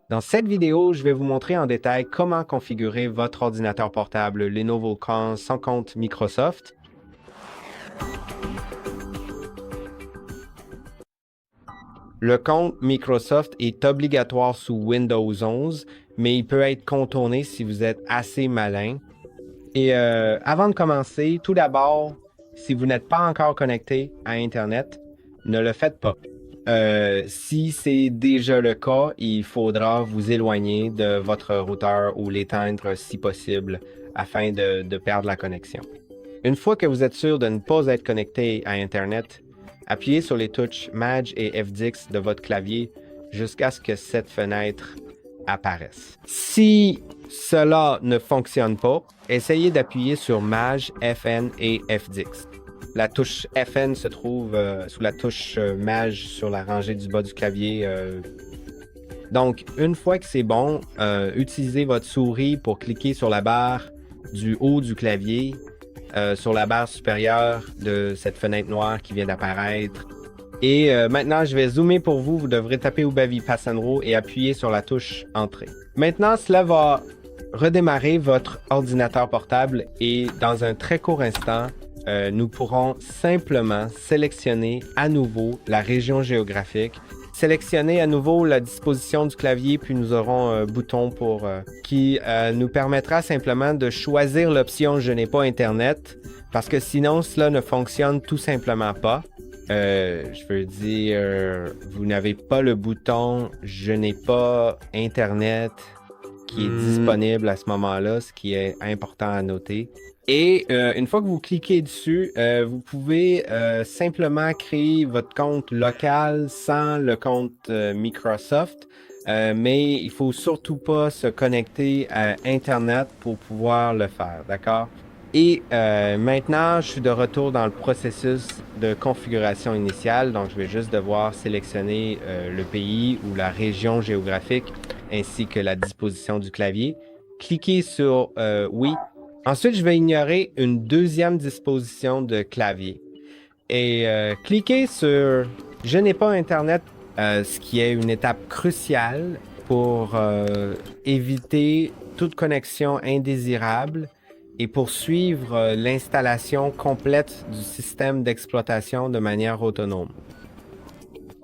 Dans cette vidéo, je vais vous montrer en détail comment configurer votre ordinateur portable Lenovo Legion sans compte Microsoft. Le compte Microsoft est obligatoire sous Windows 11, mais il peut être contourné si vous êtes assez malin. Et avant de commencer, tout d'abord, si vous n'êtes pas encore connecté à Internet, ne le faites pas. Si c'est déjà le cas, il faudra vous éloigner de votre routeur ou l'éteindre si possible afin de perdre la connexion. Une fois que vous êtes sûr de ne pas être connecté à Internet, appuyez sur les touches Maj et F10 de votre clavier jusqu'à ce que cette fenêtre apparaisse. Si cela ne fonctionne pas, essayez d'appuyer sur Maj, FN et F10. La touche FN se trouve sous la touche Maj sur la rangée du bas du clavier. Donc, une fois que c'est bon, utilisez votre souris pour cliquer sur la barre du haut du clavier, sur la barre supérieure de cette fenêtre noire qui vient d'apparaître. Et maintenant, je vais zoomer pour vous. Vous devrez taper Ubavi Passanro et appuyer sur la touche Entrée. Maintenant, cela va redémarrer votre ordinateur portable et dans un très court instant, nous pourrons simplement sélectionner à nouveau la région géographique, sélectionner à nouveau la disposition du clavier, puis nous aurons un bouton qui nous permettra simplement de choisir l'option « Je n'ai pas Internet » parce que sinon, cela ne fonctionne tout simplement pas. Je veux dire, vous n'avez pas le bouton « Je n'ai pas Internet » qui est disponible à ce moment-là, ce qui est important à noter. Et une fois que vous cliquez dessus, vous pouvez simplement créer votre compte local sans le compte Microsoft, mais il ne faut surtout pas se connecter à Internet pour pouvoir le faire, d'accord? Et maintenant, je suis de retour dans le processus de configuration initiale, donc je vais juste devoir sélectionner le pays ou la région géographique ainsi que la disposition du clavier. Cliquez sur Oui. Ensuite, je vais ignorer une deuxième disposition de clavier et cliquer sur « Je n'ai pas Internet », ce qui est une étape cruciale pour éviter toute connexion indésirable et poursuivre l'installation complète du système d'exploitation de manière autonome.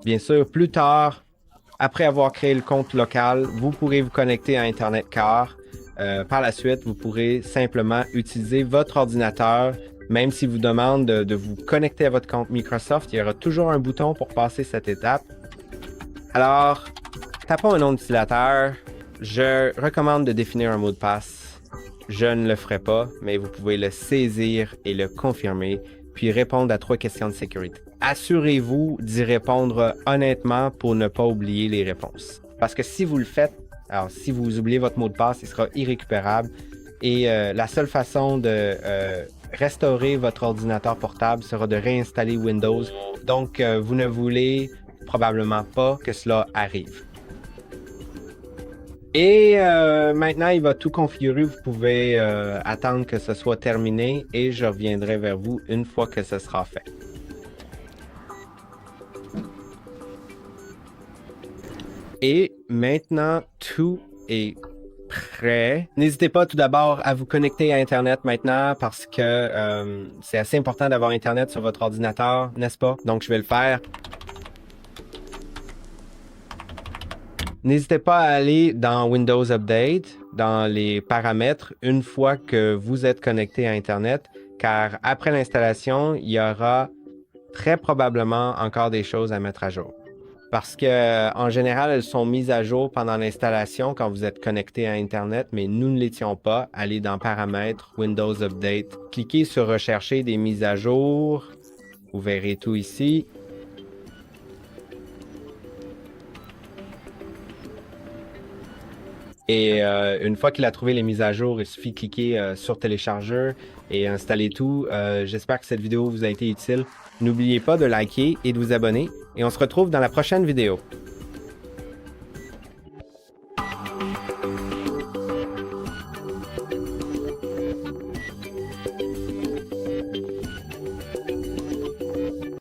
Bien sûr, plus tard, après avoir créé le compte local, vous pourrez vous connecter à Internet Car. Par la suite, vous pourrez simplement utiliser votre ordinateur. Même si vous demande de vous connecter à votre compte Microsoft, il y aura toujours un bouton pour passer cette étape. Alors, tapons un nom d'utilisateur. Je recommande de définir un mot de passe. Je ne le ferai pas, mais vous pouvez le saisir et le confirmer, puis répondre à 3 questions de sécurité. Assurez-vous d'y répondre honnêtement pour ne pas oublier les réponses. Parce que si vous le faites, alors si vous oubliez votre mot de passe, il sera irrécupérable. Et la seule façon de restaurer votre ordinateur portable sera de réinstaller Windows. Donc, vous ne voulez probablement pas que cela arrive. Et maintenant, il va tout configurer. Vous pouvez attendre que ce soit terminé et je reviendrai vers vous une fois que ce sera fait. Et maintenant, tout est prêt. N'hésitez pas tout d'abord à vous connecter à Internet maintenant parce que c'est assez important d'avoir Internet sur votre ordinateur, n'est-ce pas? Donc, je vais le faire. N'hésitez pas à aller dans Windows Update, dans les paramètres, une fois que vous êtes connecté à Internet, car après l'installation, il y aura très probablement encore des choses à mettre à jour. Parce que en général, elles sont mises à jour pendant l'installation quand vous êtes connecté à Internet, mais nous ne l'étions pas. Allez dans Paramètres, Windows Update, cliquez sur Rechercher des mises à jour. Vous verrez tout ici. Et une fois qu'il a trouvé les mises à jour, il suffit de cliquer sur Téléchargeur et installer tout. J'espère que cette vidéo vous a été utile. N'oubliez pas de liker et de vous abonner. Et on se retrouve dans la prochaine vidéo.